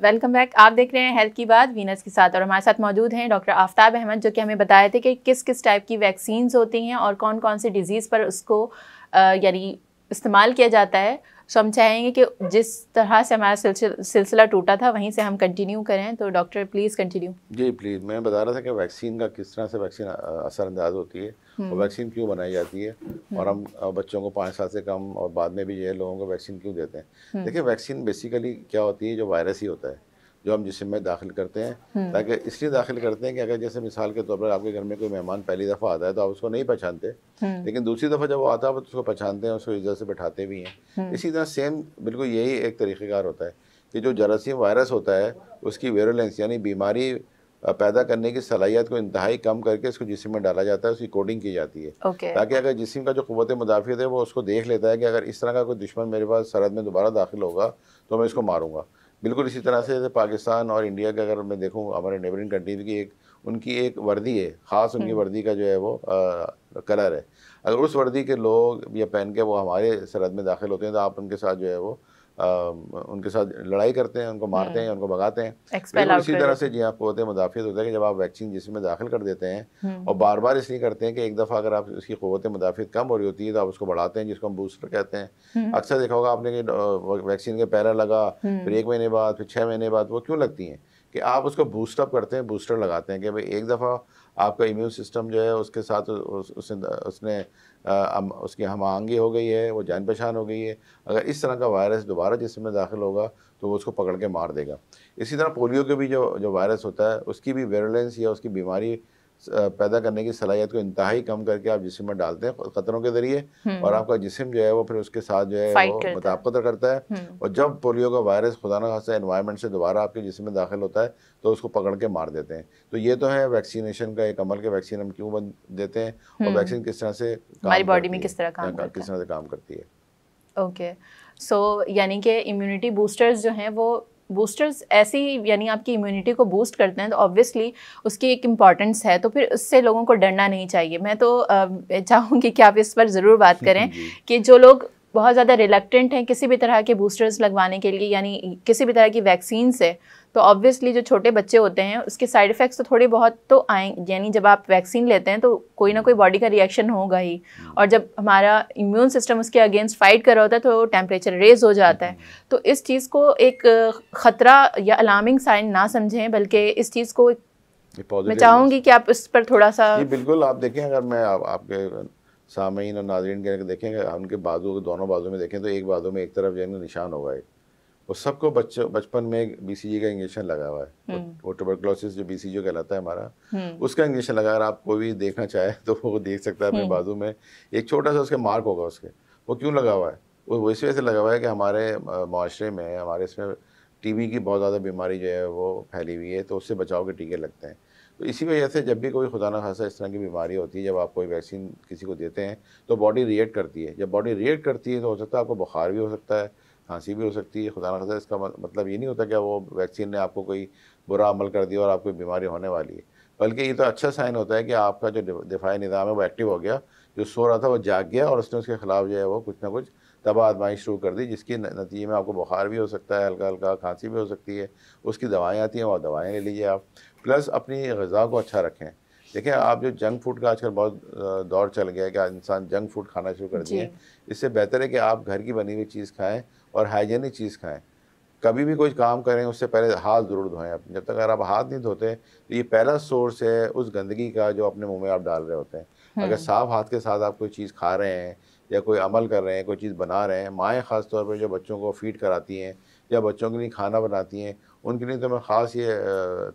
Welcome back. आप देख रहे हैं हेल्थ की बात वीनस के साथ और हमारे साथ मौजूद हैं डॉक्टर आफ्ताब अहमद, जो कि हमें बताए थे कि किस किस टाइप की वैक्सीन्स होती हैं और कौन कौन सी डिजीज़ पर उसको यानी इस्तेमाल किया जाता है। सो हम चाहेंगे कि जिस तरह से हमारा सिलसिला टूटा था वहीं से हम कंटिन्यू करें। तो डॉक्टर प्लीज़ कंटिन्यू। जी प्लीज़। मैं बता रहा था कि वैक्सीन का किस तरह से वैक्सीन असरअंदाज होती है और वैक्सीन क्यों बनाई जाती है और हम बच्चों को 5 साल से कम और बाद में भी ये लोगों को वैक्सीन क्यों देते हैं। देखिए, वैक्सीन बेसिकली क्या होती है, जो वायरस ही होता है जो हम जिस्म में दाखिल करते हैं, ताकि इसलिए दाखिल करते हैं कि अगर जैसे मिसाल के तौर पर आपके घर में कोई मेहमान पहली दफ़ा आता है तो आप उसको नहीं पहचानते, लेकिन दूसरी दफ़ा जब वो आता है तो उसको पहचानते हैं, उसको इज्जत से बैठाते भी हैं। इसी तरह सेम बिल्कुल यही एक तरीक़ेकार होता है कि जो जरासीम वायरस होता है उसकी वेरुलेंस यानी बीमारी पैदा करने की सलाहियत को इंतहाई कम करके इसको जिस्म में डाला जाता है, उसकी कोडिंग की जाती है ताकि अगर जिस्म का जो क़ुव्वत मुदाफ़ियत है वो उसको देख लेता है कि अगर इस तरह का कोई दुश्मन मेरे पास सरहद में दोबारा दाखिल होगा तो मैं इसको मारूंगा। बिल्कुल इसी तरह से पाकिस्तान और इंडिया का अगर मैं देखूँ, हमारे नेबरिंग कंट्रीज की उनकी एक वर्दी है ख़ास, उनकी वर्दी का जो है वो कलर है। अगर उस वर्दी के लोग या पहन के वो हमारे सरहद में दाखिल होते हैं तो आप उनके साथ जो है वो उनके साथ लड़ाई करते हैं, उनको मारते हैं, उनको भगाते हैं। बिल्कुल इसी तरह से जी हाँ, क़ुव्वत मुदाफ़ियत होता है कि जब आप वैक्सीन जिस्म में दाखिल कर देते हैं और बार बार इसलिए करते हैं कि एक दफ़ा अगर आप उसकी क़ुव्वत मुदाफ़ियत कम हो रही होती है तो आप उसको बढ़ाते हैं, जिसको हम बूस्टर कहते हैं। अक्सर देखा होगा आपने कि वैक्सीन के पहला लगा, फिर 1 महीने बाद, फिर 6 महीने बाद। वो क्यों लगती हैं कि आप उसको बूस्टअप करते हैं, बूस्टर लगाते हैं कि भाई एक दफ़ा आपका इम्यून सिस्टम जो है उसके साथ उसने उसकी हम आहंगी हो गई है, वो जान पहचान हो गई है। अगर इस तरह का वायरस दोबारा जिस्म में दाखिल होगा तो वो उसको पकड़ के मार देगा। इसी तरह पोलियो के भी जो वायरस होता है उसकी भी वेरुलेंस या उसकी बीमारी पैदा करने की सलाहियत को इंतहाई कम करके आप जिस्म में डालते हैं क़तरों के ज़रिए, और आपका जिस्म जो है वो फिर उसके साथ जो है वो मुताबिकत करता है। और जब पोलियो का वायरस खुदा न खास्ता एनवायरनमेंट से दोबारा आपके जिस्म में दाखिल होता है तो उसको पकड़ के मार देते हैं। तो ये तो है वैक्सीनेशन का एक अमल, के वैक्सीन हम क्यों देते हैं और वैक्सीन किस तरह से हमारी बॉडी में किस तरह काम करती है। ओके, सो यानी कि इम्यूनिटी बूस्टर्स जो हैं वो बूस्टर्स ऐसी यानी आपकी इम्यूनिटी को बूस्ट करते हैं, तो ऑब्वियसली उसकी एक इम्पॉर्टेंस है, तो फिर उससे लोगों को डरना नहीं चाहिए। मैं तो चाहूँगी कि आप इस पर ज़रूर बात करें कि जो लोग बहुत ज़्यादा रिलक्टेंट हैं किसी भी तरह के बूस्टर्स लगवाने के लिए, यानी किसी भी तरह की वैक्सीन से, तो ऑब्वियसली जो छोटे बच्चे होते हैं उसके साइड इफ़ेक्ट्स तो थोड़े बहुत तो आएंगे, यानी जब आप वैक्सीन लेते हैं तो कोई ना कोई बॉडी का रिएक्शन होगा ही, और जब हमारा इम्यून सिस्टम उसके अगेंस्ट फाइट कर रहा होता है तो टेम्परेचर रेज हो जाता है। तो इस चीज़ को एक ख़तरा या अलार्मिंग साइन ना समझें, बल्कि इस चीज़ को मैं चाहूँगी कि आप इस पर थोड़ा सा। बिल्कुल, आप देखें, अगर मैं आपके सामीन और नाज़रीन के देखेंगे, उनके बाजू, दोनों बाजू में देखें तो एक बाजू में एक तरफ जो है निशान होगा है, वो सबको बचपन में BCG का इंजेक्शन लगा हुआ है। वो ट्यूबरकुलोसिस जो BCG कहलाता है हमारा, उसका इंजेक्शन लगा। अगर आप कोई भी देखना चाहे तो वो देख सकता है अपने बाजू में एक छोटा सा उसके मार्क होगा उसके। वो क्यों लगा हुआ है? वो इस वजह से लगा हुआ है कि हमारे माशरे में, हमारे इसमें TB की बहुत ज़्यादा बीमारी जो है वो फैली हुई है, तो उससे बचाव के टीके लगते हैं। तो इसी वजह से जब भी कोई खुदा न खास्ता इस तरह की बीमारी होती है, जब आप कोई वैक्सीन किसी को देते हैं तो बॉडी रिएक्ट करती है। जब बॉडी रिएक्ट करती है तो हो सकता है आपको बुखार भी हो सकता है, खांसी भी हो सकती है। खुदा न खास्ता इसका मतलब ये नहीं होता कि वो वैक्सीन ने आपको कोई बुरा अमल कर दिया और आपको बीमारी होने वाली है, बल्कि ये तो अच्छा साइन होता है कि आपका जो दिफाई निज़ाम है वो एक्टिव हो गया। जो सो रहा था वो जाग गया और उसने उसके खिलाफ जो है वो कुछ ना कुछ तबाह आजमाइश शुरू कर दी, जिसके नतीजे में आपको बुखार भी हो सकता है, हल्का हल्का खांसी भी हो सकती है। उसकी दवाएँ आती हैं, वो दवाएँ ले लीजिए आप। प्लस अपनी ग़िज़ा को अच्छा रखें। देखिए, आप जो जंक फूड का आजकल बहुत दौर चल गया है कि इंसान जंक फूड खाना शुरू कर दिए। इससे बेहतर है कि आप घर की बनी हुई चीज़ खाएँ और हाइजीनिक चीज़ खाएँ। कभी भी कोई काम करें उससे पहले हाथ ज़रूर धोएं अपने। जब तक अगर आप हाथ नहीं धोते तो ये पहला सोर्स है उस गंदगी का जो अपने मुंह में आप डाल रहे होते हैं। अगर साफ हाथ के साथ आप कोई चीज़ खा रहे हैं या कोई अमल कर रहे हैं, कोई चीज़ बना रहे हैं, माएँ ख़ास तौर पर जो बच्चों को फीड कराती हैं या बच्चों के लिए खाना बनाती हैं, उनके लिए तो मैं ख़ास ये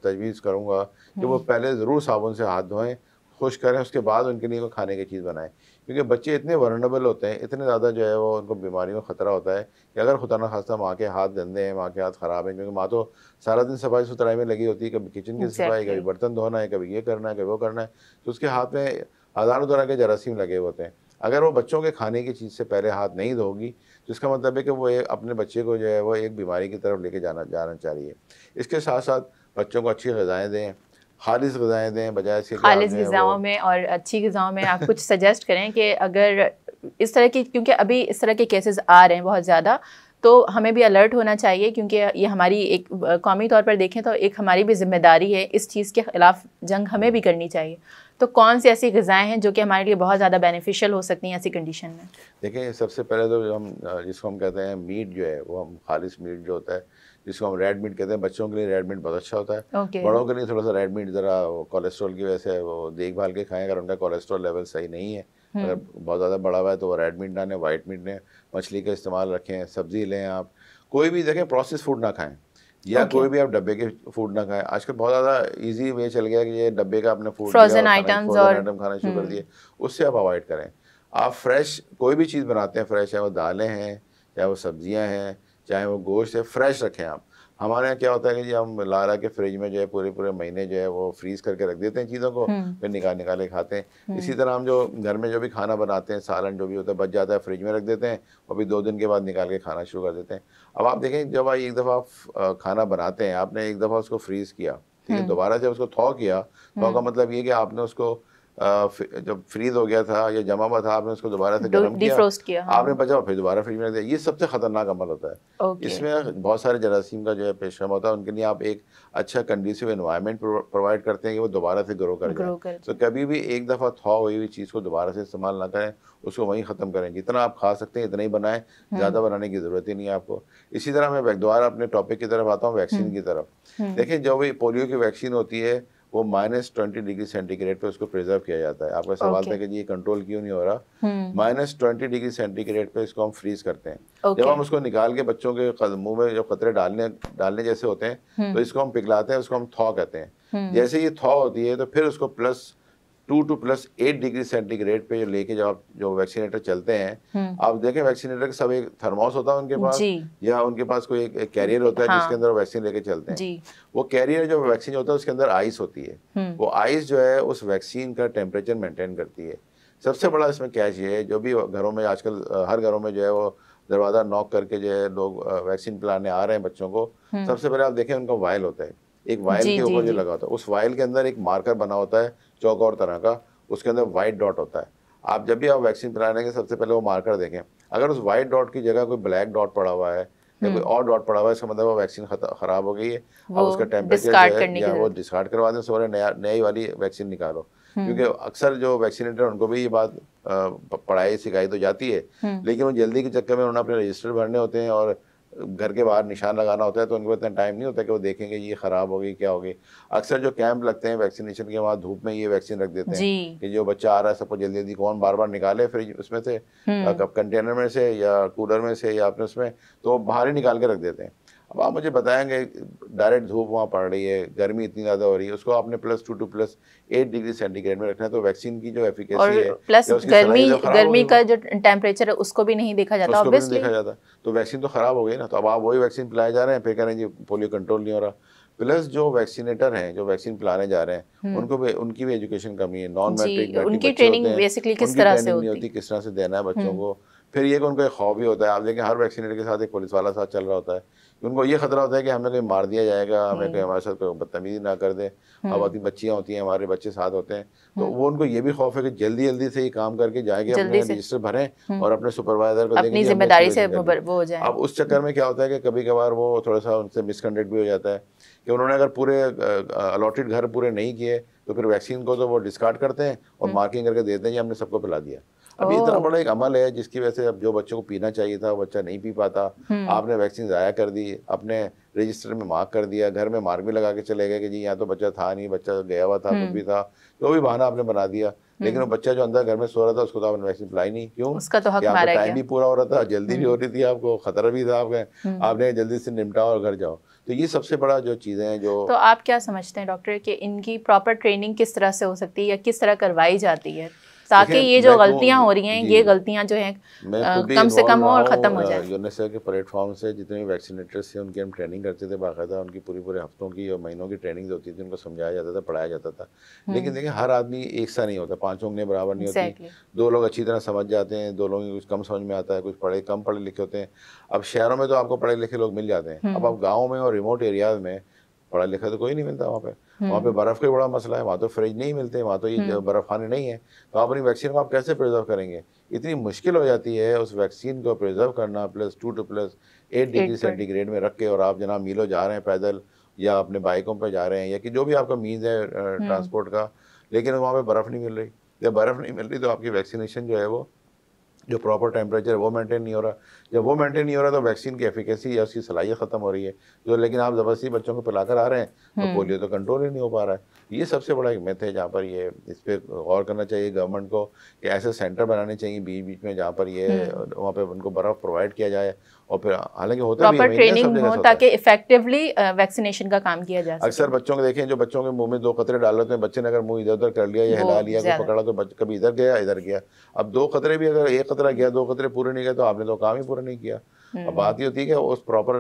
तजवीज़ करूँगा कि वो पहले ज़रूर साबुन से हाथ धोएँ, खुश्क करें, उसके बाद उनके लिए कोई खाने की चीज़ बनाएं। क्योंकि बच्चे इतने वल्नरेबल होते हैं, इतने ज़्यादा जो है वो उनको बीमारियों का ख़तरा होता है कि अगर खुदा न खास्ता माँ के हाथ गंदे हैं, माँ के हाथ ख़राब हैं, क्योंकि माँ तो सारा दिन सफाई सुथराई में लगी होती है, कभी किचन की सफाई, कभी बर्तन धोना है, कभी ये करना है, कभी वो करना है, तो उसके हाथ में हज़ारों तरह के जरासीम लगे होते हैं। अगर वो बच्चों के खाने की चीज़ से पहले हाथ नहीं धोगी तो इसका मतलब है कि वो अपने बच्चे को जो है वो एक बीमारी की तरफ लेके जाना चाह रही है। इसके साथ साथ बच्चों को अच्छी ग़िज़ाएँ दें, खालिस ग़िज़ाएँ दें, बजाय इसके खालिस ग़िज़ाओं में और अच्छी ग़िज़ाओं में आप कुछ सजेस्ट करें कि अगर इस तरह की, क्योंकि अभी इस तरह के केसेस आ रहे हैं बहुत ज़्यादा, तो हमें भी अलर्ट होना चाहिए, क्योंकि ये हमारी एक कौमी तौर पर देखें तो एक हमारी भी जिम्मेदारी है, इस चीज़ के ख़िलाफ़ जंग हमें भी करनी चाहिए। तो कौन सी ऐसी ग़िज़ाएँ हैं जो कि हमारे लिए बहुत ज़्यादा बेनिफिशियल हो सकती हैं ऐसी कंडीशन में? देखिए, सबसे पहले तो जिसको हम कहते हैं मीट जो है, वो हम खालिश मीट जो होता है, जिसको हम रेड मीट कहते हैं, बच्चों के लिए रेड मीट बहुत अच्छा होता है। बड़ों के लिए थोड़ा सा रेड मीट ज़रा कोलेस्ट्रॉल की वजह से वो देखभाल के खाएं, अगर उनका कोलेस्ट्रॉल लेवल सही नहीं है, अगर बहुत ज़्यादा बढ़ा हुआ है तो वो रेड मीट ना लें, वाइट मीट लें, मछली का इस्तेमाल रखें, सब्ज़ी लें। आप कोई भी देखें प्रोसेस फूड ना खाएं, या कोई भी आप डब्बे के फूड ना खाएं। आजकल बहुत ज़्यादा इजी वे चल गया कि ये डब्बे का आपने फूड फ्रोजन आइटम खाना शुरू कर दिए, उससे आप अवॉइड करें। आप फ्रेश कोई भी चीज़ बनाते हैं फ्रेश, चाहे वो दालें हैं, चाहे वो सब्जियां हैं, चाहे वो गोश्त है, फ्रेश रखें आप। हमारे यहाँ क्या होता है कि जी हम ला के फ्रिज में जो है पूरे महीने जो है वो फ्रीज़ करके रख देते हैं चीज़ों को, फिर निकाल के खाते हैं। इसी तरह हम जो घर में जो भी खाना बनाते हैं, सालन जो भी होता है बच जाता है, फ्रिज में रख देते हैं और फिर 2 दिन के बाद निकाल के खाना शुरू कर देते हैं। अब आप देखें, जब आप एक दफ़ा आप खाना बनाते हैं, आपने एक दफ़ा उसको फ्रीज़ किया, ठीक है, दोबारा जब उसको थॉ किया, थॉ का मतलब ये कि आपने उसको जब फ्रीज हो गया था या जमा हुआ था, आपने उसको दोबारा से गर्म किया, आपने बचा फिर दोबारा फ्रिज में रख दिया। ये सबसे खतरनाक अमल होता है। इसमें बहुत सारे जरासीम का जो है पेशकम होता है। उनके लिए आप एक अच्छा कंडीसिव एनवायरनमेंट प्रोवाइड करते हैं कि वो दोबारा से ग्रो कर जाए। तो कभी भी एक दफ़ा थॉ हुई हुई चीज़ को दोबारा से इस्तेमाल ना करें, उसको वहीं ख़त्म करें। जितना आप खा सकते हैं इतना ही बनाएं, ज़्यादा बनाने की ज़रूरत ही नहीं है आपको। इसी तरह मैं दोबारा अपने टॉपिक की तरफ आता हूँ, वैक्सीन की तरफ। देखिए, जो भी पोलियो की वैक्सीन होती है वो -20 डिग्री सेंटीग्रेड पे उसको प्रिजर्व किया जाता है। आपका सवाल था कि जी ये कंट्रोल क्यों नहीं हो रहा। -20 डिग्री सेंटीग्रेड पे इसको हम फ्रीज करते हैं। जब हम उसको निकाल के बच्चों के मुंह में जो कतरे डालने जैसे होते हैं, तो इसको हम पिघलाते हैं, उसको हम थॉ कहते हैं। जैसे ये थॉ होती है तो फिर उसको +2 to +8 डिग्री सेंटीग्रेड पे लेके जो वैक्सीनेटर चलते हैं, आप देखें वैक्सीनेटर के सब एक थर्मोस होता है उनके पास, या उनके पास कोई एक कैरियर होता है जिसके अंदर वो वैक्सीन लेके चलते हैं। वो कैरियर जो वैक्सीन होता है उसके अंदर आइस होती है। वो आइस जो है उस वैक्सीन का टेम्परेचर मेंटेन करती है। सबसे बड़ा इसमें कैच ये है, जो भी घरों में आजकल हर घरों में जो है वो दरवाज़ा नॉक करके जो है लोग वैक्सीन पिलाने आ रहे हैं बच्चों को। सबसे पहले आप देखें उनका वायल होता है, एक वायल के ऊपर जो लगा होता है, उस वायल के अंदर एक मार्कर बना होता है चौकोर तरह का, उसके अंदर वाइट डॉट होता है। आप जब भी आप वैक्सीन पिलाने के सबसे पहले वो मार्कर देखें, अगर उस वाइट डॉट की जगह कोई ब्लैक डॉट पड़ा हुआ है या कोई और डॉट पड़ा हुआ है, इसका मतलब वो वैक्सीन खराब हो गई है। अब उसका टेम्परेचर जो है या वो डिस्कार्ड करवा दें, सो नई वाली वैक्सीन निकालो। क्योंकि अक्सर जो वैक्सीनेटर उनको भी ये बात पढ़ाई सिखाई तो जाती है, लेकिन वो जल्दी के चक्कर में उन्होंने अपने रजिस्टर भरने होते हैं और घर के बाहर निशान लगाना होता है, तो उनके पास इतना टाइम नहीं होता कि वो देखेंगे ये ख़राब हो गई क्या होगी। अक्सर जो कैंप लगते हैं वैक्सीनेशन के, वहाँ धूप में ये वैक्सीन रख देते हैं कि जो बच्चा आ रहा है सबको जल्दी जल्दी कौन बार बार निकाले फ्रिज उसमें से, कंटेनर में से या कूलर में से या अपने उसमें, तो बाहर ही निकाल के रख देते हैं। अब आप मुझे बताएंगे, डायरेक्ट धूप वहाँ पड़ रही है, गर्मी इतनी ज़्यादा हो रही है, उसको आपने +2 to +8 डिग्री सेंटीग्रेड में रखना है, तो वैक्सीन की जो एफिकेसी है प्लस गर्मी का जो टेम्परेचर है उसको भी नहीं देखा जाता, उसको भी नहीं देखा जाता, तो वैक्सीन तो ख़राब हो गई ना। तो अब आप वही वैक्सीन पिलाए जा रहे हैं, फिर कह रहे हैं जी पोलियो कंट्रोल नहीं हो रहा। प्लस जो वैक्सीनेटर हैं, जो वैक्सीन पिलाने जा रहे हैं, उनकी भी एजुकेशन कमी है। नॉन मैट्रिक उनकी ट्रेनिंग बेसिकली किस तरह से होती, किस तरह से देना है बच्चों को। फिर ये कि उनको एक खौफ भी होता है। आप देखें हर वैक्सीनेटर के साथ एक पुलिस वाला साथ चल रहा होता है, उनको ये खतरा होता है कि हमें कोई मार दिया जाएगा, हमें कोई हमारे साथ कोई बदतमीजी ना कर दे। अब आती बच्चियाँ होती हैं, हमारे बच्चे साथ होते हैं, तो वो उनको ये भी खौफ है कि जल्दी जल्दी से ये काम करके जाएंगे, अपने रजिस्टर भरें और अपने सुपरवाइजर को देंगे, जिम्मेदारी से वो हो जाए। अब उस चक्कर में क्या होता है कि कभी कभार वो थोड़ा सा उनसे मिसकंडक्ट भी हो जाता है कि उन्होंने अगर पूरे अलॉटेड घर पूरे नहीं किए तो फिर वैक्सीन को तो वो डिस्कार्ड करते हैं और मार्किंग करके देते हैं कि हमने सबको पिला दिया। अब इतना बड़ा एक अमल है जिसकी वजह से अब जो बच्चों को पीना चाहिए था वो बच्चा नहीं पी पाता। आपने वैक्सीन ज़ाया कर दी, अपने रजिस्टर में मार्क कर दिया, घर में मार्क भी लगा के चले गए कि जी यहाँ तो बच्चा था नहीं, बच्चा गया हुआ था, कुछ भी था, जो भी बहाना आपने बना दिया। लेकिन वो बच्चा जो अंदर घर में सो रहा था उसको तो आपने वैक्सीन पिलाई नहीं। क्यों? उसका तो हक मारा गया। टाइम भी पूरा हो रहा था, जल्दी भी हो रही थी, आपको खतरा भी था, आपने जल्दी से निपटाओ और घर जाओ। तो ये सबसे बड़ा जो चीज़ें हैं जो, तो आप क्या समझते हैं डॉक्टर कि इनकी प्रॉपर ट्रेनिंग किस तरह से हो सकती है या किस तरह करवाई जाती है ताकि ये जो गलतियां हो रही हैं ये गलतियां जो हैं कम से कम हो और ख़त्म हो जाए? यूनिसेफ के प्लेटफॉर्म से जितने भी वैक्सीनेटर्स थे उनकी हम ट्रेनिंग करते थे, बाकायदा उनकी पूरे हफ्तों की और महीनों की ट्रेनिंग होती थी, उनको समझाया जाता था, पढ़ाया जाता था। लेकिन देखिए हर आदमी एक सा नहीं होता, 5 उंगलियां बराबर नहीं होती। 2 लोग अच्छी तरह समझ जाते हैं, 2 लोगों की कुछ कम समझ में आता है, कुछ कम पढ़े लिखे होते हैं। अब शहरों में तो आपको पढ़े लिखे लोग मिल जाते हैं, अब आप गाँव में और रिमोट एरियाज में पढ़ा लिखा तो कोई नहीं मिलता वहाँ पे बर्फ़ का बड़ा मसला है, वहाँ तो फ्रिज नहीं मिलते, वहाँ तो ये बर्फ़ खाने नहीं है, तो आप अपनी वैक्सीन को आप कैसे प्रिजर्व करेंगे? इतनी मुश्किल हो जाती है उस वैक्सीन को प्रिजर्व करना +2 to +8 डिग्री सेंटीग्रेड में रख के, और आप जनाब मीलों जा रहे हैं पैदल या अपने बाइकों पर जा रहे हैं या कि जो भी आपका मीन्स है ट्रांसपोर्ट का, लेकिन वहाँ पे बर्फ़ नहीं मिल रही। जब बर्फ़ नहीं मिल रही तो आपकी वैक्सीनेशन जो है वो जो प्रॉपर टेम्परेचर है वो मेंटेन नहीं हो रहा। जब वो मेंटेन नहीं हो रहा तो वैक्सीन की एफिकेसी या उसकी सलाहियत ख़त्म हो रही है, जो लेकिन आप ज़बरदस्ती बच्चों को पिलाकर आ रहे हैं तो पोलियो तो कंट्रोल ही नहीं हो पा रहा है। ये सबसे बड़ा एक मिथ है जहाँ पर ये इस पर गौर करना चाहिए गवर्नमेंट को कि ऐसे सेंटर बनाने चाहिए बीच बीच में जहाँ पर ये वहाँ पर उनको बर्फ़ प्रोवाइड किया जाए, और फिर हालांकि होता भी है, प्रॉपर ट्रेनिंग हो ताकि इफेक्टिवली वैक्सीनेशन का काम किया जा सके। अक्सर बच्चों को देखें जो बच्चों के मुंह में 2 कतरे डाल लेते हैं, बच्चे ने अगर मुंह इधर उधर कर लिया या हिला लिया को पकड़ा तो कभी इधर गया इधर गया। अब 2 कतरे भी अगर 1 कतरा गया 2 कतरे पूरे नहीं गए तो आपने तो काम ही पूरा नहीं किया। अब बात ये होती है कि उस प्रॉपर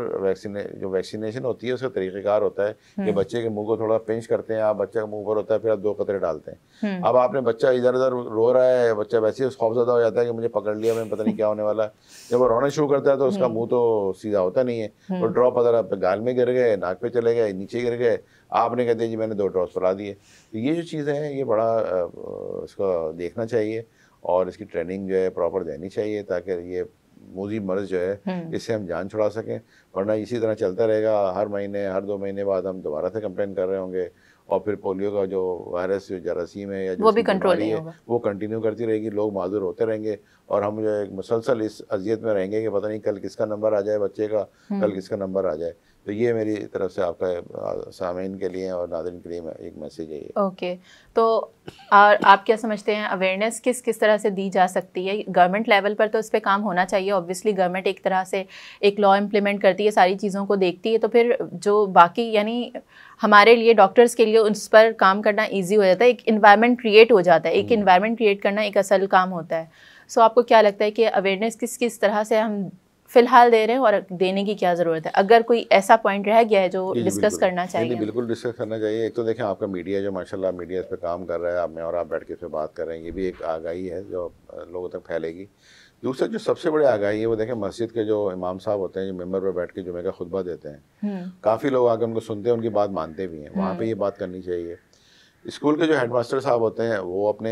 जो वैक्सीनेशन होती है उसका तरीक़ेकार होता है कि बच्चे के मुंह को थोड़ा पिंच करते हैं, आप बच्चे का मुंह पर होता है फिर आप 2 कतरे डालते हैं। अब आपने बच्चा इधर उधर रो रहा है, बच्चा वैसे ही खौफज़दा हो जाता है कि मुझे पकड़ लिया, मैं पता नहीं क्या होने वाला है। जब वो रोना शुरू करता है तो उसका मुंह तो सीधा होता नहीं है, तो ड्रॉप अगर गाल में गिर गए, नाक पे चले गए, नीचे गिर गए, आपने कहते हैं जी मैंने 2 ड्रॉप्स पिला दिए। तो ये जो चीज़ें हैं ये बड़ा इसको देखना चाहिए और इसकी ट्रेनिंग जो है प्रॉपर देनी चाहिए ताकि ये मूजी मर्ज जो है इससे हम जान छुड़ा सकें, वरना इसी तरह चलता रहेगा। हर महीने हर 2 महीने बाद हम दोबारा से कंप्लेन कर रहे होंगे और फिर पोलियो का जो वायरस जो जरासीम है या जो बीमारी है वो कंटिन्यू करती रहेगी, लोग माजूर होते रहेंगे और हम जो एक मुसलसल इस अजियत में रहेंगे कि पता नहीं कल किसका नंबर आ जाए बच्चे का, कल किसका नंबर आ जाए। तो ये मेरी तरफ से आपका सामीन के लिए और नाज़रीन के लिए एक मैसेज है ये। ओके, तो और आप क्या समझते हैं अवेयरनेस किस किस तरह से दी जा सकती है? गवर्नमेंट लेवल पर तो इस पे काम होना चाहिए, ऑब्वियसली गवर्नमेंट एक तरह से एक लॉ इम्प्लीमेंट करती है, सारी चीज़ों को देखती है, तो फिर जो बाकी यानी हमारे लिए डॉक्टर्स के लिए उस पर काम करना ईजी हो जाता है, एक इन्वायरमेंट क्रिएट हो जाता है, एक इन्वायरमेंट क्रिएट करना एक असल काम होता है। सो आपको क्या लगता है कि अवेयरनेस किस किस तरह से हम फिलहाल दे रहे हैं और देने की क्या ज़रूरत है? अगर कोई ऐसा पॉइंट रह गया है जो डिस्कस करना चाहिए। नहीं, बिल्कुल डिस्कस करना चाहिए। एक तो देखें आपका मीडिया जो माशाल्लाह मीडिया इस पर काम कर रहा है, आप में और आप बैठ के इस पर बात कर रहे हैं, ये भी एक आगाही है जो लोगों तक फैलेगी। दूसरा जो सबसे बड़ी आगाही है वो देखें मस्जिद के जो इमाम साहब होते हैं जो मेंबर पर बैठ के जुमे का खुतबा देते हैं, काफ़ी लोग आकर उनको सुनते हैं, उनकी बात मानते भी हैं, वहाँ पर ये बात करनी चाहिए। स्कूल के जो हेडमास्टर साहब होते हैं वो अपने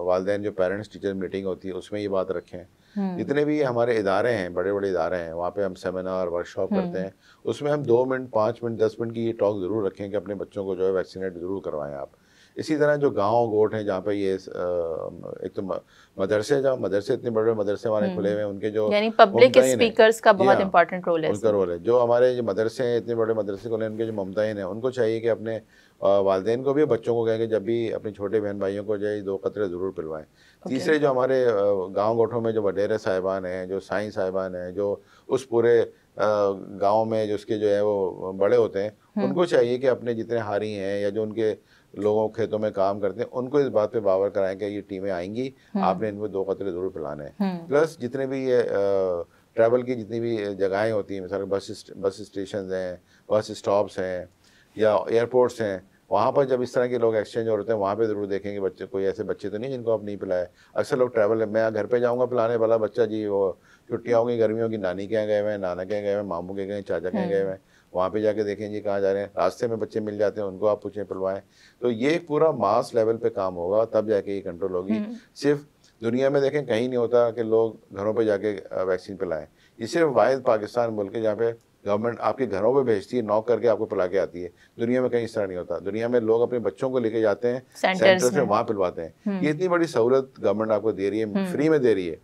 वालिदैन जो पेरेंट्स टीचर मीटिंग होती है उसमें ये बात रखें। जितने भी हमारे इदारे हैं, बड़े बड़े इदारे हैं, वहाँ पे हम सेमिनार वर्कशॉप करते हैं, उसमें हम 2 मिनट 5 मिनट 10 मिनट की ये टॉक ज़रूर रखें कि अपने बच्चों को जो है वैक्सीनेट ज़रूर करवाएं आप। इसी तरह जो गांव गोट हैं जहाँ पे ये एक तो मदरसे, जहाँ मदरसे इतने बड़े मदरसे हमारे खुले हुए हैं, उनके जो यानी पब्लिक स्पीकर्स का बहुत इंपॉर्टेंट रोल है, उनका रोल है। जो हमारे जो मदरसे हैं इतने बड़े मदरसे खुले हैं, उनके जो मुमताइन हैं उनको चाहिए कि अपने वालिदैन को भी बच्चों को कहें कि जब भी अपने छोटे बहन भाइयों को जो है 2 कतरे ज़रूर पिलवाएं। तीसरे जो हमारे गाँव गोठों में जो वडेरे साहिबान हैं, जो साईं साहिबान हैं, जो उस पूरे गाँव में जो उसके जो है वो बड़े होते हैं, उनको चाहिए कि अपने जितने हारी हैं या जो उनके लोगों खेतों में काम करते हैं उनको इस बात पे बावर कराएं कि ये टीमें आएंगी, आपने इनको 2 कतरे ज़रूर पिलाने हैं। प्लस जितने भी ये ट्रैवल की जितनी भी जगहें होती हैं, मिसाल बस स्टेशन हैं, बस स्टॉप्स हैं या एयरपोर्ट्स हैं, वहाँ पर जब इस तरह के लोग एक्सचेंज हो रहे हैं वहाँ पे ज़रूर देखेंगे बच्चे, कोई ऐसे बच्चे तो नहीं जिनको आप नहीं पिलाए। अक्सर लोग ट्रैवल, मैं घर पे जाऊँगा पिलाने वाला बच्चा जी वो छुट्टियाँ होंगी गर्मियों की, नानी के यहाँ गए हुए हैं, नाना के यहाँ गए हुए हैं, मामू के गए, चाचा के यहाँ गए हुए हैं, वहाँ पे जाके देखें जी कहाँ जा रहे हैं, रास्ते में बच्चे मिल जाते हैं उनको आप पूछें पिलवाएं। तो ये पूरा मास लेवल पे काम होगा तब जाके ये कंट्रोल होगी। सिर्फ दुनिया में देखें कहीं नहीं होता कि लोग घरों पे जाके वैक्सीन पिलाएं, ये सिर्फ वाहिद पाकिस्तान मुल्क है जहाँ पे गवर्नमेंट आपके घरों पे भेजती है, नॉक करके आपको पिला के आती है। दुनिया में कहीं इस तरह नहीं होता। दुनिया में लोग अपने बच्चों को लेके जाते हैं सेंटर्स में, वहाँ पिलवाते हैं। ये इतनी बड़ी सहूलत गवर्नमेंट आपको दे रही है, फ्री में दे रही है,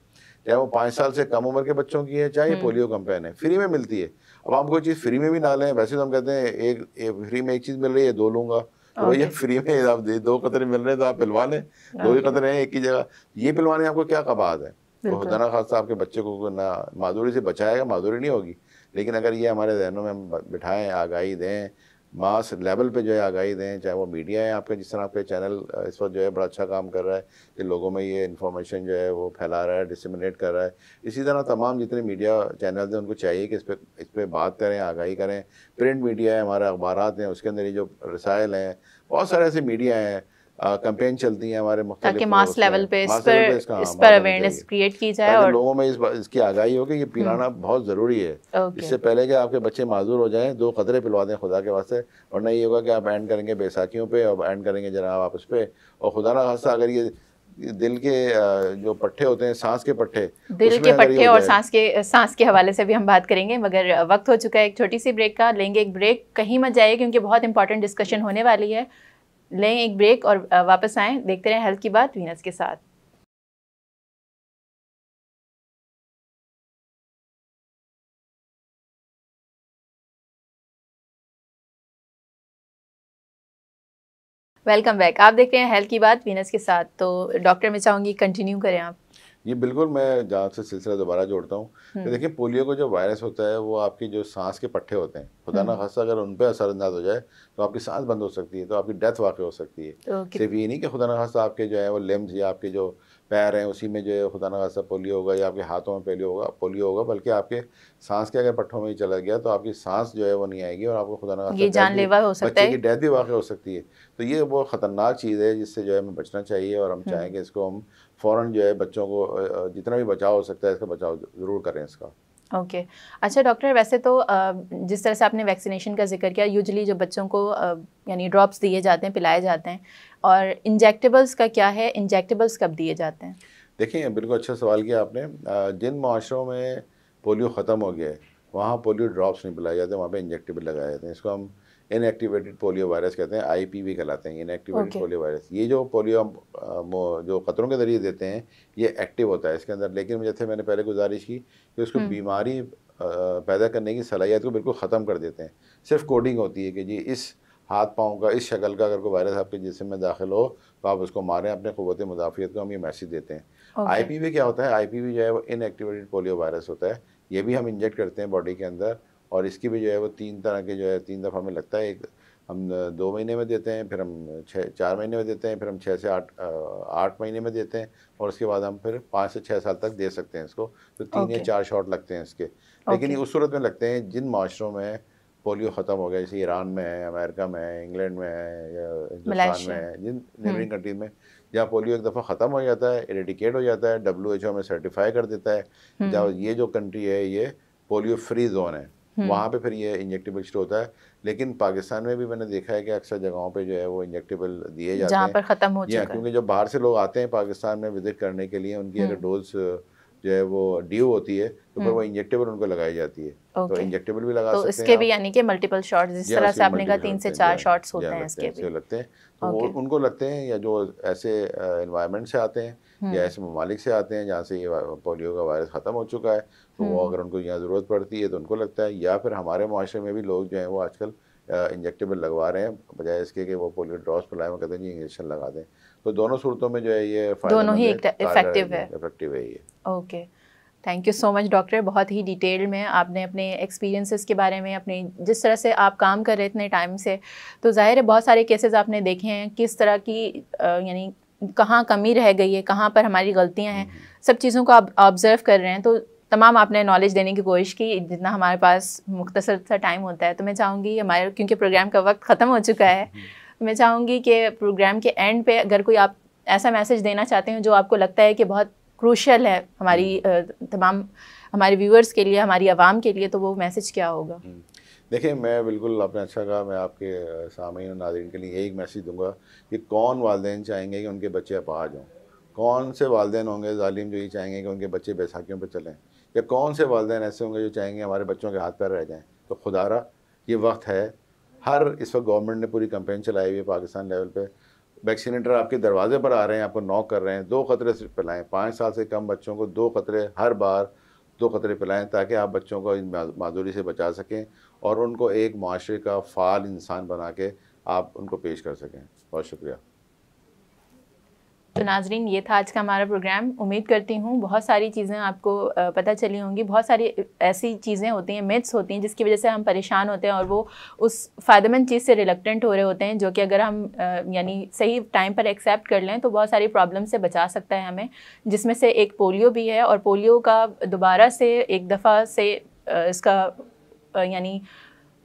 चाहे वो 5 साल से कम उम्र के बच्चों की है, चाहे पोलियो कैंपेन है, फ्री में मिलती है। अब आप कोई चीज़ फ्री में भी ना लें, वैसे तो हम कहते हैं एक फ्री में एक चीज़ मिल रही है 2 लूँगा, तो भैया फ्री में आप 2 कतरे मिल रहे हैं तो आप पिलवा लें, 2 ही कतरे हैं एक ही जगह, ये पिलवाने आपको क्या कबाद है। तो खुदा ना खास्ता आपके बच्चे को ना माधुरी से बचाएगा, माधुरी नहीं होगी, लेकिन अगर ये हमारे जहनों में हम बिठाएं, आगाही दें, मास लेवल पे जो है आगाही दें, चाहे वो मीडिया है आपके, जिस तरह आपके चैनल इस वक्त जो है बड़ा अच्छा काम कर रहा है कि लोगों में ये इन्फॉर्मेशन जो है वो फैला रहा है, डिसमिनेट कर रहा है। इसी तरह तमाम जितने मीडिया चैनल्स हैं उनको चाहिए कि इस पर बात करें, आगाही करें। प्रिंट मीडिया है, हमारे अखबारात हैं, उसके अंदर ये जो रसायल हैं, बहुत सारे ऐसे मीडिया हैं कैंपेन चलती हैं हमारे मुख्तलिफ, ताकि मास लेवल पे इस बात पर होनी अवेयरनेस चाहिए, क्रिएट की जाए ताकि और लोगों में इसकी आगाही हो कि ये पिलाना बहुत ज़रूरी है। इससे पहले कि आपके बच्चे माजूर हो जाएं, 2 कतरे पिलवा दें खुदा के वास्ते, वरना ये होगा कि आप एंड करेंगे बैसाखियों पे और एंड करेंगे जनाब आप उस पर, और खुदा ना खास्ता अगर ये दिल के जो पट्टे होते हैं, सांस के पट्टे, दिल के पट्टे और सांस के हवाले से भी हम बात करेंगे, मगर वक्त हो चुका है एक छोटी सी ब्रेक का। लेंगे एक ब्रेक, कहीं मत जाइए क्योंकि बहुत इंपॉर्टेंट डिस्कशन होने वाली है। लें एक ब्रेक और वापस आएँ, देखते रहें हेल्थ की बात वीनस के साथ। वेलकम बैक, आप देख रहे हैं हेल्थ की बात वीनस के साथ। तो डॉक्टर मैं चाहूँगी कंटिन्यू करें आप। ये बिल्कुल, मैं जहाँ से सिलसिला दोबारा जोड़ता हूँ कि देखिए पोलियो को जो वायरस होता है वो आपकी जो सांस के पट्टे होते हैं, खुदा ना खास्ता अगर उन पर असरअंदाज हो जाए तो आपकी सांस बंद हो सकती है, तो आपकी डेथ वाकई हो सकती है। सिर्फ ये नहीं कि खुदा ना खास्ता आपके जो है वो लिम्स या आपके जो पैर हैं उसी में जो है खुदा ना खास्ता पोलियो होगा या आपके हाथों में पोलियो होगा, बल्कि आपके सांस के अगर पट्टों में ही चला गया तो आपकी सांस जो है वो नहीं आएगी और आपको खुदा ना खास्ता जानलेवा हो सकता है, बच्चे की डेथ भी वाकई हो सकती है। तो ये बहुत ख़तरनाक चीज़ है जिससे जो है हमें बचना चाहिए, और हम चाहें कि इसको हम फ़ौरन जो है बच्चों को जितना भी बचाव हो सकता है इसका बचाव ज़रूर करें इसका। ओके अच्छा डॉक्टर, वैसे तो जिस तरह से आपने वैक्सीनेशन का जिक्र किया, यूजुअली जो बच्चों को यानी ड्रॉप्स दिए जाते हैं, पिलाए जाते हैं, और इंजेक्टेबल्स का क्या है, इंजेक्टेबल्स कब दिए जाते हैं? देखिए बिल्कुल अच्छा सवाल किया आपने। जिन माशरों में पोलियो ख़त्म हो गया है वहाँ पोलियो ड्रॉप्स नहीं पिलाए जाते, वहाँ पे इंजेक्टेबल लगाए जाते हैं। इसको हम इनएक्टिवेटेड पोलियो वायरस कहते हैं, IPV कहलाते हैं, इनएक्टिवेटेड पोलियो वायरस। ये जो पोलियो हम जो क़तरों के ज़रिए देते हैं ये एक्टिव होता है इसके अंदर, लेकिन जैसे मैंने पहले गुजारिश की कि उसको बीमारी पैदा करने की सलाहियत को बिल्कुल ख़त्म कर देते हैं। सिर्फ कोडिंग होती है कि जी इस हाथ पाँव का इस शक्ल का अगर कोई वायरस आपके जिस्म में दाखिल हो तो आप उसको मारें, अपने क़ुव्वत मुदाफ़ियत को हम ये मैसेज देते हैं। IPV क्या होता है? IPV जो है वो इनएक्टिवेटेड पोलियो वायरस होता है। ये भी हम इंजेक्ट करते हैं बॉडी के अंदर, और इसकी भी जो है वो 3 तरह के जो है 3 दफ़ा हमें लगता है। एक हम 2 महीने में देते हैं, फिर हम 4 महीने में देते हैं, फिर हम 6 से 8 महीने में देते हैं, और उसके बाद हम फिर 5 से 6 साल तक दे सकते हैं इसको। तो 3 या 4 शॉट लगते हैं इसके। लेकिन ये उस सूरत में लगते हैं जिन माशरों में पोलियो ख़त्म हो गया, जैसे ईरान में है, अमेरिका में है, इंग्लैंड में है या हिंदुस्तान में है, जिन नेबरिंग कंट्रीज में जहाँ पोलियो एक दफ़ा ख़त्म हो जाता है, एरेडिकेट हो जाता है, WHO में सर्टिफाई कर देता है, जहाँ ये जो कंट्री है ये पोलियो फ्री जोन है, वहाँ पे फिर ये इंजेक्टेबल शुरू होता है। लेकिन पाकिस्तान में भी मैंने देखा है कि अक्सर जगहों पे जो है वो इंजेक्टेबल दिए जाते हैं जहाँ पर ख़त्म हो चुका है, क्योंकि जब बाहर से लोग आते हैं पाकिस्तान में विजिट करने के लिए, उनकी अगर डोज जो है वो ड्यू होती है तो फिर वो इंजेक्टेबल उनको लगाई जाती है। तो इंजेक्टेबल भी लगा सकते हैं। तो इसके भी यानी कि मल्टीपल शॉट्स, जिस तरह से आपने कहा 3 से 4 शॉट्स होते हैं इसके भी लगते हैं। तो वो उनको लगते हैं, या जो ऐसे एनवायरनमेंट से आते हैं या ऐसे ममालिक से आते हैं जहाँ से ये पोलियो का वायरस ख़त्म हो चुका है, तो वो अगर उनको यहाँ ज़रूरत पड़ती है तो उनको लगता है। या फिर हमारे माशरे में भी लोग जो हैं वो आजकल इंजेक्टेबल लगवा रहे हैं, बजाय इसके कि वो पोलियो ड्रॉप्स पिलाएं, वो कहते हैं जी इंजेक्शन लगा दें। तो दोनों सूरतों में जो है ये दोनों ही इफेक्टिव है ये। Okay, thank you so much doctor. बहुत ही डिटेल में आपने अपने एक्सपीरियंसेस के बारे में, अपने जिस तरह से आप काम कर रहे इतने टाइम से, तो जाहिर है बहुत सारे केसेस आपने देखे हैं, किस तरह की यानी कहाँ कमी रह गई है, कहाँ पर हमारी गलतियाँ हैं, सब चीज़ों को आप ऑब्ज़र्व कर रहे हैं। तो तमाम आपने नॉलेज देने की कोशिश की जितना हमारे पास मुख्तसर सा टाइम होता है। तो मैं चाहूँगी हमारे, क्योंकि प्रोग्राम का वक्त ख़त्म हो चुका है, मैं चाहूँगी कि प्रोग्राम के एंड पे अगर कोई आप ऐसा मैसेज देना चाहते हैं जो आपको लगता है कि बहुत क्रूशियल है हमारी तमाम हमारे व्यूअर्स के लिए, हमारी आवाम के लिए, तो वो मैसेज क्या होगा? देखिए मैं बिल्कुल, आपने अच्छा कहा, मैं आपके सामीन और नाज़रीन के लिए यही मैसेज दूंगा कि कौन वालिदैन चाहेंगे कि उनके बच्चे अपाहिज हों, कौन से वालिदैन होंगे ज़ालिम जो ये चाहेंगे कि उनके बच्चे बैसाखियों पर चलें, या कौन से वालिदैन ऐसे होंगे जो चाहेंगे हमारे बच्चों के हाथ पैर रह जाएँ। तो खुदारा ये वक्त है, इस वक्त गवर्नमेंट ने पूरी कैंपेन चलाई हुई है पाकिस्तान लेवल पर, वैक्सीनेटर आपके दरवाजे पर आ रहे हैं, आपको नॉक कर रहे हैं। 2 कतरे सिर्फ पिलाएं, 5 साल से कम बच्चों को 2 कतरे, हर बार 2 कतरे पिलाएं, ताकि आप बच्चों को इन माजूरी से बचा सकें और उनको एक माशरे का फ़ाल इंसान बना के आप उनको पेश कर सकें। बहुत शुक्रिया। तो नाजरीन, ये था आज का हमारा प्रोग्राम। उम्मीद करती हूँ बहुत सारी चीज़ें आपको पता चली होंगी। बहुत सारी ऐसी चीज़ें होती हैं, मिथ्स होती हैं, जिसकी वजह से हम परेशान होते हैं और वो उस फ़ायदेमंद चीज़ से रिलक्टेंट हो रहे होते हैं, जो कि अगर हम यानी सही टाइम पर एक्सेप्ट कर लें तो बहुत सारी प्रॉब्लम से बचा सकता है हमें, जिसमें से एक पोलियो भी है। और पोलियो का दोबारा से एक दफ़ा से इसका यानी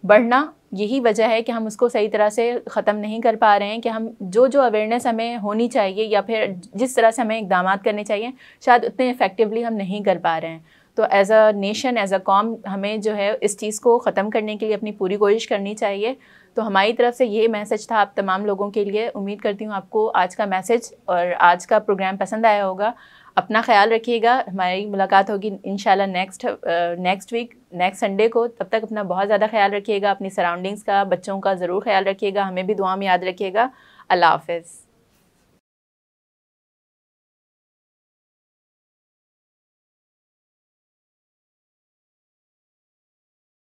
बढ़ना, यही वजह है कि हम उसको सही तरह से ख़त्म नहीं कर पा रहे हैं, कि हम जो अवेयरनेस हमें होनी चाहिए या फिर जिस तरह से हमें इक़दाम करने चाहिए शायद उतने इफ़ेक्टिवली हम नहीं कर पा रहे हैं। तो as a nation, as a com, हमें जो है इस चीज़ को ख़त्म करने के लिए अपनी पूरी कोशिश करनी चाहिए। तो हमारी तरफ से ये मैसेज था आप तमाम लोगों के लिए। उम्मीद करती हूँ आपको आज का मैसेज और आज का प्रोग्राम पसंद आया होगा। अपना ख्याल रखिएगा। हमारी मुलाकात होगी इंशाल्लाह नेक्स्ट वीक, नेक्स्ट संडे को। तब तक अपना बहुत ज़्यादा ख्याल रखिएगा, अपनी सराउंडिंग्स का, बच्चों का ज़रूर ख्याल रखिएगा, हमें भी दुआ में याद रखिएगा। अल्लाह हाफ़िज़।